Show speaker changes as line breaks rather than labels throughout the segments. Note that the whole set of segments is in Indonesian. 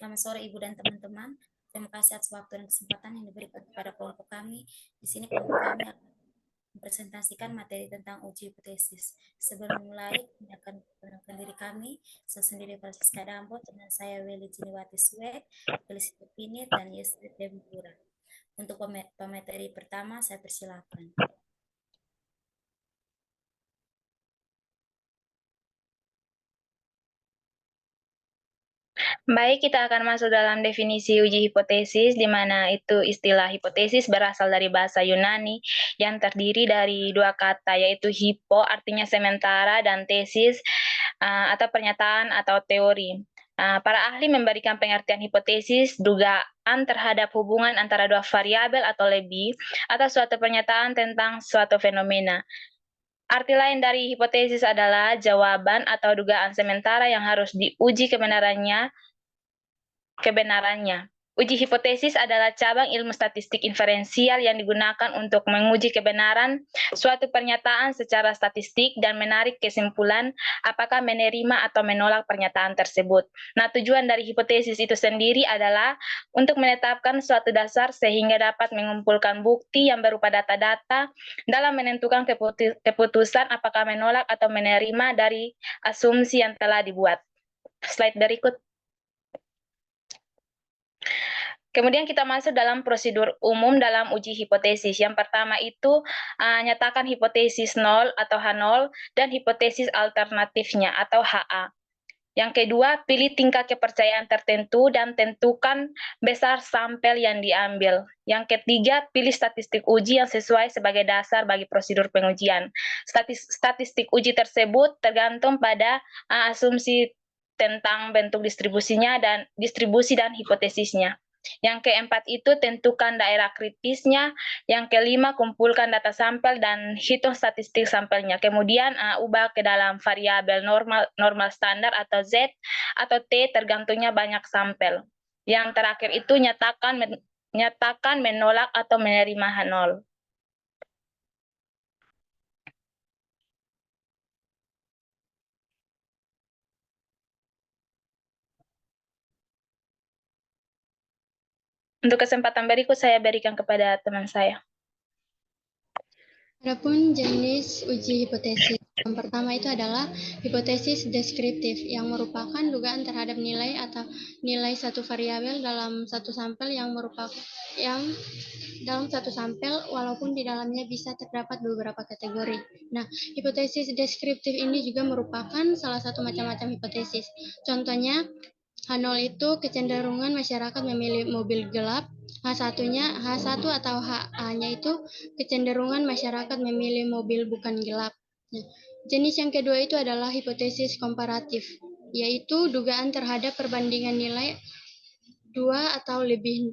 Selamat sore Ibu dan teman-teman. Terima kasih atas waktu dan kesempatan yang diberikan kepada kelompok kami. Di sini kelompok kami akan mempresentasikan materi tentang uji hipotesis. Sebelum mulai, kami akan memperkenalkan diri kami. Saya sendiri Francisca Dambo, teman saya Weli Jiniwati Swek, Felicity Pinit, dan Yesri Dembura. Untuk pemateri pertama, saya persilakan.
Baik, kita akan masuk dalam definisi uji hipotesis, di mana itu istilah hipotesis berasal dari bahasa Yunani yang terdiri dari dua kata, yaitu hipo, artinya sementara, dan tesis, atau pernyataan atau teori. Para ahli memberikan pengertian hipotesis, dugaan terhadap hubungan antara dua variabel atau lebih, atau suatu pernyataan tentang suatu fenomena. Arti lain dari hipotesis adalah jawaban atau dugaan sementara yang harus diuji kebenarannya. Uji hipotesis adalah cabang ilmu statistik inferensial yang digunakan untuk menguji kebenaran suatu pernyataan secara statistik dan menarik kesimpulan apakah menerima atau menolak pernyataan tersebut. Nah, tujuan dari hipotesis itu sendiri adalah untuk menetapkan suatu dasar sehingga dapat mengumpulkan bukti yang berupa data-data dalam menentukan keputusan apakah menolak atau menerima dari asumsi yang telah dibuat. Slide berikut. Kemudian kita masuk dalam prosedur umum dalam uji hipotesis. Yang pertama itu nyatakan hipotesis 0 atau H0 dan hipotesis alternatifnya atau HA. Yang kedua, pilih tingkat kepercayaan tertentu dan tentukan besar sampel yang diambil. Yang ketiga, pilih statistik uji yang sesuai sebagai dasar bagi prosedur pengujian. Statistik uji tersebut tergantung pada asumsi tentang bentuk distribusinya dan distribusi dan hipotesisnya. Yang keempat itu tentukan daerah kritisnya. Yang kelima kumpulkan data sampel dan hitung statistik sampelnya. Kemudian ubah ke dalam variabel normal standar atau Z atau T tergantungnya banyak sampel. Yang terakhir itu nyatakan menolak atau menerima H0. Untuk kesempatan berikut saya berikan kepada teman saya.
Adapun jenis uji hipotesis, yang pertama itu adalah hipotesis deskriptif, yang merupakan dugaan terhadap nilai atau nilai satu variabel dalam satu sampel dalam satu sampel, walaupun di dalamnya bisa terdapat beberapa kategori. Nah, hipotesis deskriptif ini juga merupakan salah satu macam-macam hipotesis. Contohnya, H0 itu kecenderungan masyarakat memilih mobil gelap. H1 atau HA-nya itu kecenderungan masyarakat memilih mobil bukan gelap. Nah, jenis yang kedua itu adalah hipotesis komparatif, yaitu dugaan terhadap perbandingan nilai dua atau lebih.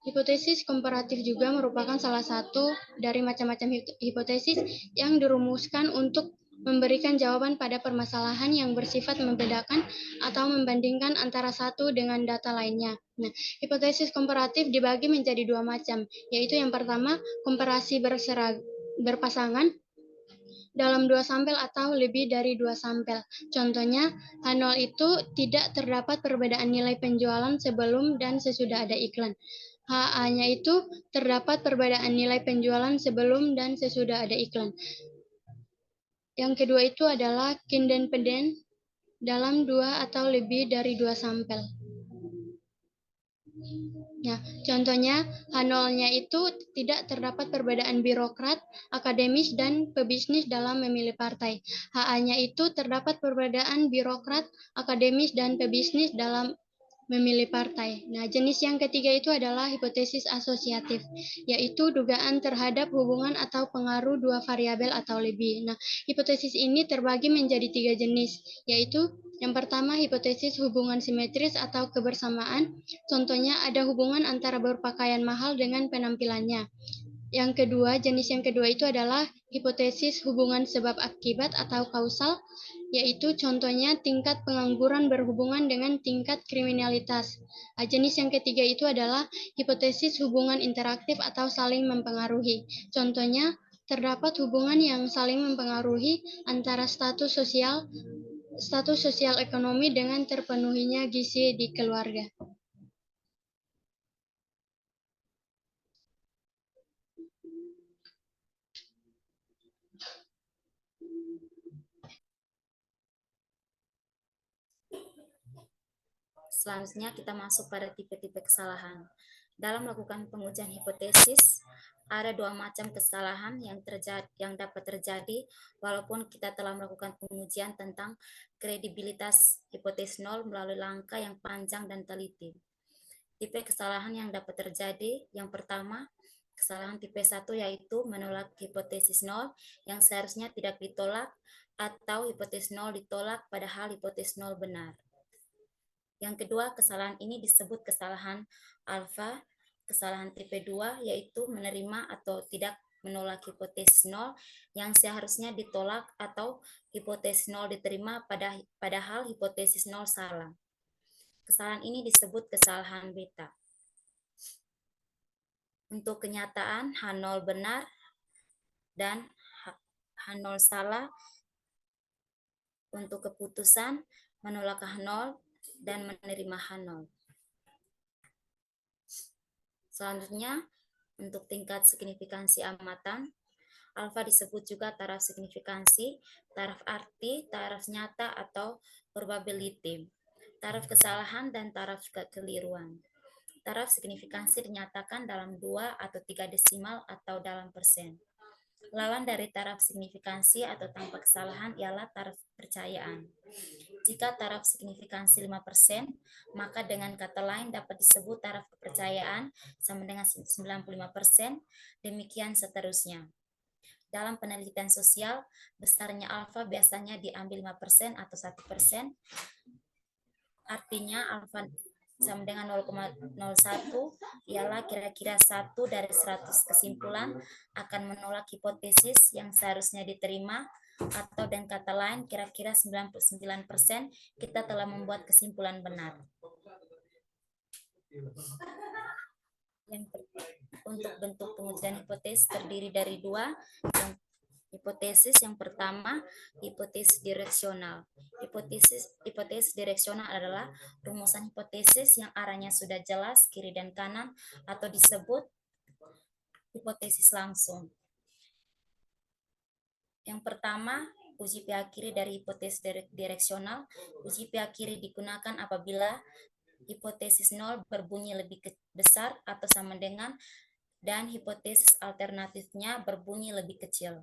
Hipotesis komparatif juga merupakan salah satu dari macam-macam hipotesis yang dirumuskan untuk memberikan jawaban pada permasalahan yang bersifat membedakan atau membandingkan antara satu dengan data lainnya. Nah, hipotesis komparatif dibagi menjadi dua macam, yaitu yang pertama, komparasi berpasangan dalam dua sampel atau lebih dari dua sampel. Contohnya, H0 itu tidak terdapat perbedaan nilai penjualan sebelum dan sesudah ada iklan. HA-nya itu terdapat perbedaan nilai penjualan sebelum dan sesudah ada iklan. Yang kedua itu adalah independen dalam dua atau lebih dari dua sampel. Nah, contohnya H0-nya itu tidak terdapat perbedaan birokrat, akademis, dan pebisnis dalam memilih partai. HA-nya itu terdapat perbedaan birokrat, akademis, dan pebisnis dalam memilih partai. Nah, jenis yang ketiga itu adalah hipotesis asosiatif, yaitu dugaan terhadap hubungan atau pengaruh dua variabel atau lebih. Nah, hipotesis ini terbagi menjadi tiga jenis, yaitu yang pertama, hipotesis hubungan simetris atau kebersamaan. Contohnya ada hubungan antara berpakaian mahal dengan penampilannya. Jenis yang kedua itu adalah hipotesis hubungan sebab akibat atau kausal, yaitu contohnya tingkat pengangguran berhubungan dengan tingkat kriminalitas. Jenis yang ketiga itu adalah hipotesis hubungan interaktif atau saling mempengaruhi. Contohnya, terdapat hubungan yang saling mempengaruhi antara status sosial ekonomi dengan terpenuhinya gizi di keluarga.
Selanjutnya kita masuk pada tipe-tipe kesalahan. Dalam melakukan pengujian hipotesis, ada dua macam kesalahan yang dapat terjadi walaupun kita telah melakukan pengujian tentang kredibilitas hipotesis nol melalui langkah yang panjang dan teliti. Tipe kesalahan yang dapat terjadi, yang pertama, kesalahan tipe 1 yaitu menolak hipotesis nol yang seharusnya tidak ditolak atau hipotesis nol ditolak padahal hipotesis nol benar. Yang kedua, kesalahan ini disebut kesalahan alfa. Kesalahan tipe 2 yaitu menerima atau tidak menolak hipotesis nol yang seharusnya ditolak atau hipotesis nol diterima padahal hipotesis nol salah. Kesalahan ini disebut kesalahan beta. Untuk kenyataan, H0 benar dan H0 salah. Untuk keputusan, menolak H0 dan menerima H0. Selanjutnya, untuk tingkat signifikansi amatan, alfa disebut juga taraf signifikansi, taraf arti, taraf nyata atau probability, taraf kesalahan, dan taraf kekeliruan. Taraf signifikansi dinyatakan dalam 2 atau 3 desimal atau dalam persen. Lawan dari taraf signifikansi atau tanpa kesalahan ialah taraf kepercayaan. Jika taraf signifikansi 5%, maka dengan kata lain dapat disebut taraf kepercayaan sama dengan 95%, demikian seterusnya. Dalam penelitian sosial, besarnya alfa biasanya diambil 5% atau 1%, artinya alfa sama dengan 0,01 ialah kira-kira 1 dari 100 kesimpulan akan menolak hipotesis yang seharusnya diterima, atau dengan kata lain kira-kira 99% kita telah membuat kesimpulan benar. Untuk bentuk pengujian hipotesis terdiri dari 2. Hipotesis yang pertama, hipotesis direksional. Hipotesis direksional adalah rumusan hipotesis yang arahnya sudah jelas kiri dan kanan atau disebut hipotesis langsung. Yang pertama, uji pihak kiri dari hipotesis direksional. Uji pihak kiri digunakan apabila hipotesis 0 berbunyi lebih besar atau sama dengan dan hipotesis alternatifnya berbunyi lebih kecil.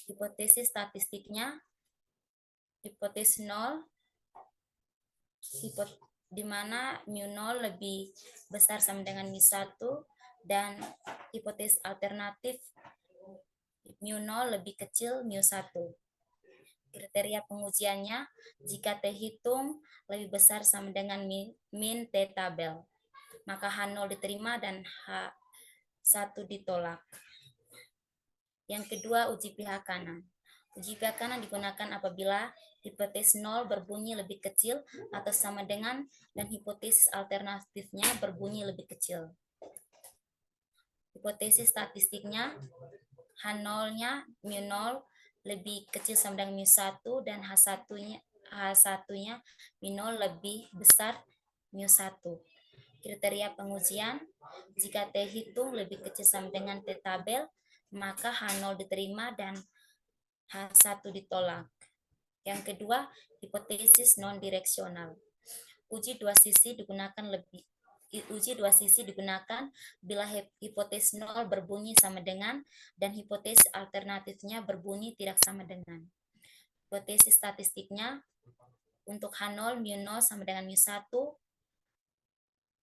Hipotesis statistiknya, hipotesis 0, di mana mu0 lebih besar sama dengan mu1, dan hipotesis alternatif mu0 lebih kecil mu1. Kriteria pengujiannya, jika T hitung lebih besar sama dengan min T tabel, maka H0 diterima dan H1 ditolak. Yang kedua, uji pihak kanan. Uji pihak kanan digunakan apabila hipotesis 0 berbunyi lebih kecil atau sama dengan dan hipotesis alternatifnya berbunyi lebih kecil. Hipotesis statistiknya, H0-nya mu0 lebih kecil sama dengan mu1 dan H1-nya mu0 lebih besar mu1. Kriteria pengujian, jika T hitung lebih kecil sama dengan T tabel, maka H0 diterima dan H1 ditolak. Yang kedua, hipotesis non-direksional. Uji dua sisi digunakan bila hipotesis 0 berbunyi sama dengan dan hipotesis alternatifnya berbunyi tidak sama dengan. Hipotesis statistiknya, untuk H0 mu0 sama dengan mu1,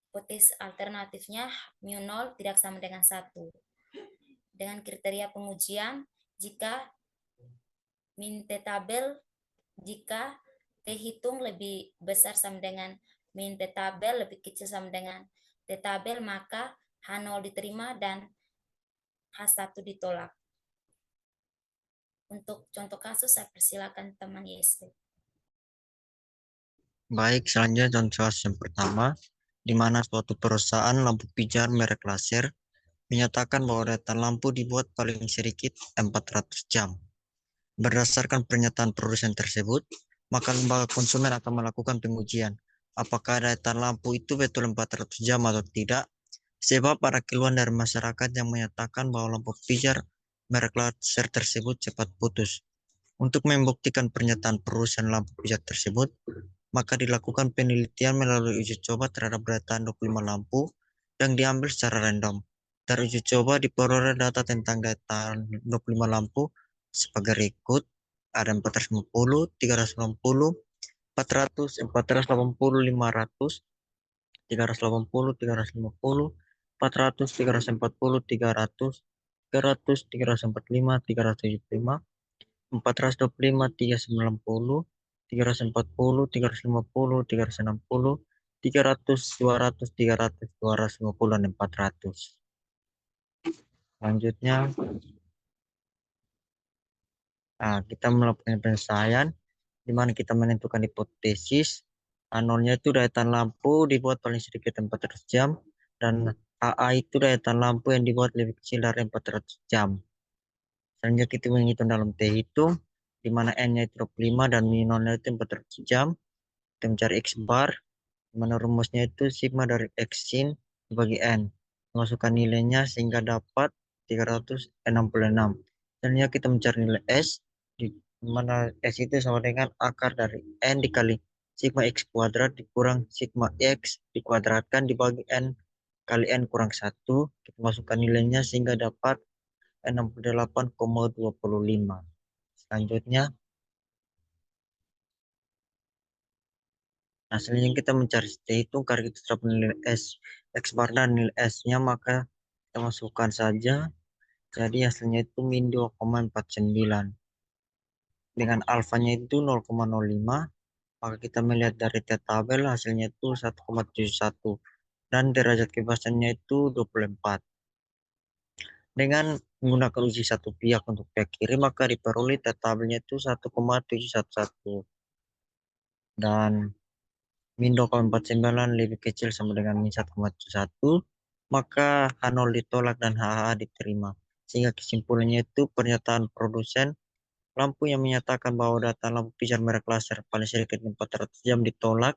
hipotesis alternatifnya mu0 tidak sama dengan 1. Dengan kriteria pengujian, jika min T tabel, jika T hitung lebih besar sama dengan min T tabel lebih kecil sama dengan T tabel, maka H0 diterima dan H1 ditolak. Untuk contoh kasus, saya persilakan teman YSP.
Baik, selanjutnya contoh kasus yang pertama, di mana suatu perusahaan lampu pijar merek laser menyatakan bahwa daya lampu dibuat paling sedikit 400 jam. Berdasarkan pernyataan produsen tersebut, maka lembaga konsumen akan melakukan pengujian apakah daya lampu itu betul 400 jam atau tidak, sebab ada keluhan dari masyarakat yang menyatakan bahwa lampu pijar merek laser tersebut cepat putus. Untuk membuktikan pernyataan produsen lampu pijar tersebut, maka dilakukan penelitian melalui uji coba terhadap data 25 lampu yang diambil secara random. Dari uji coba diperoleh data tentang data 25 lampu sebagai berikut. Ada 450, 360, 400, 480, 500, 380, 350, 400, 340, 300, 300, 345, 375, 425, 390, 340, 350, 360, 300, 200, 300, 250, dan 400. Selanjutnya, kita melakukan penyelesaian di mana kita menentukan hipotesis. Nolnya itu daya tahan lampu dibuat paling sedikit 400 jam, dan AA itu daya tahan lampu yang dibuat lebih kecil dari 400 jam. Selanjutnya kita menghitung dalam T hitung, di mana N-nya itu 25 dan minolnya itu 400 jam. Kita mencari X bar, di mana rumusnya itu sigma dari X sin dibagi N. Masukkan nilainya sehingga dapat 366. Selanjutnya kita mencari nilai S, di mana S itu sama dengan akar dari N dikali sigma X kuadrat dikurang sigma X dikuadratkan dibagi N kali N kurang 1. Kita masukkan nilainya sehingga dapat 68,25. Selanjutnya, selanjutnya kita mencari hitung karena kita sudah nilai S, X bar dan nilai S-nya, maka kita masukkan saja. Jadi hasilnya itu min 2,49. Dengan alfanya itu 0,05, maka kita melihat dari tabel hasilnya itu 1,71. Dan derajat kebebasannya itu 24. Dengan menggunakan uji satu pihak untuk pihak kiri, maka diperoleh tabelnya itu 1,711. Dan min 2,49 lebih kecil sama dengan min 1,71, maka H0 ditolak dan HH diterima. Sehingga kesimpulannya itu pernyataan produsen lampu yang menyatakan bahwa data lampu pijar merek laser paling sedikit 400 jam ditolak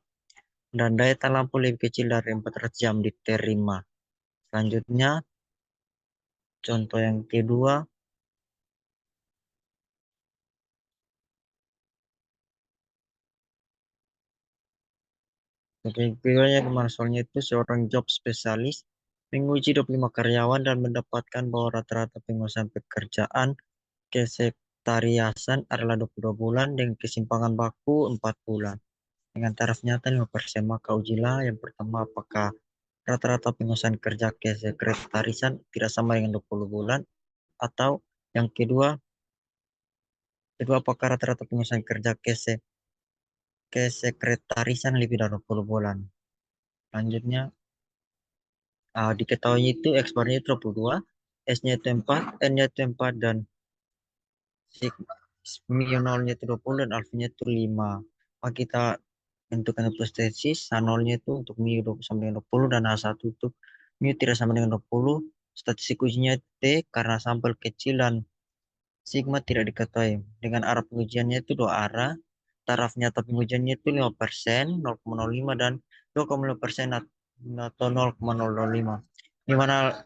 dan daya tahan lampu lebih kecil dari 400 jam diterima. Selanjutnya, contoh yang kedua, keduanya kemana soalnya itu seorang job spesialis menguji 25 karyawan dan mendapatkan bahwa rata-rata penguasaan pekerjaan kesektariasan adalah 22 bulan dengan kesimpangan baku 4 bulan. Dengan taraf nyata 5%, maka ujilah yang pertama apakah rata-rata penguasaan kerja kesekretarisan tidak sama dengan 20 bulan, atau yang kedua apakah rata-rata penguasaan kerja kesekretarisan lebih dari 20 bulan. Selanjutnya, diketahui itu X bar-nya itu 22, S-nya itu 4, N-nya itu 4, dan mu0-nya itu 20 dan alfanya itu 5. Maka kita tentukan hipotesis H0-nya itu untuk mu sama dengan 20 dan H1 untuk mu tidak sama dengan 20. Statistik ujinya T karena sampel kecil dan sigma tidak diketahui. Dengan arah pengujiannya itu dua arah. Taraf nyata pengujiannya itu 5%, 0,05 dan 2,5% atau 0,025. Di mana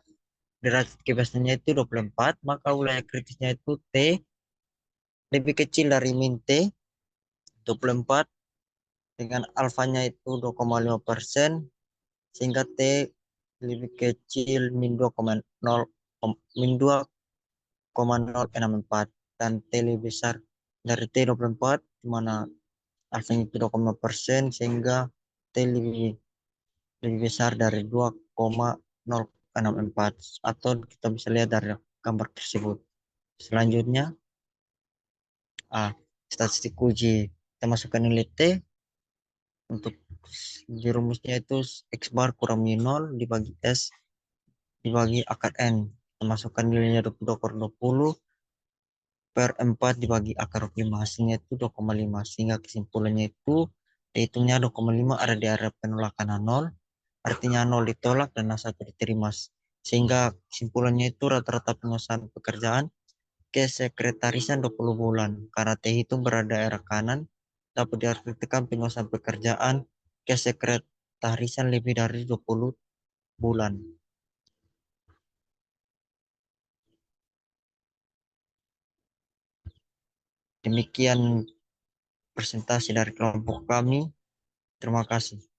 derajat kebebasannya itu 24, maka wilayah kritisnya itu T lebih kecil dari min T 24 dengan alfanya itu 2,5%, sehingga T lebih kecil min 2,064 dan T lebih besar dari T 24, di mana alfanya itu 2,5%, sehingga T lebih besar dari 2,064, atau kita bisa lihat dari gambar tersebut. Selanjutnya, statistik uji, kita masukkan nilai T untuk di rumusnya itu X bar kurang min 0 dibagi S dibagi akar N. Kita masukkan nilainya 22/20 per 4 dibagi akar 5. Hasilnya itu 2,5. Sehingga kesimpulannya itu hitungnya 2,5 ada di area penolakan H0. Artinya 0 ditolak dan H1 diterima. Sehingga kesimpulannya itu rata-rata penguasaan pekerjaan kesekretarisan 20 bulan. Karena T hitung berada daerah kanan, dapat diartikan penguasaan pekerjaan kesekretarisan lebih dari 20 bulan. Demikian presentasi dari kelompok kami. Terima kasih.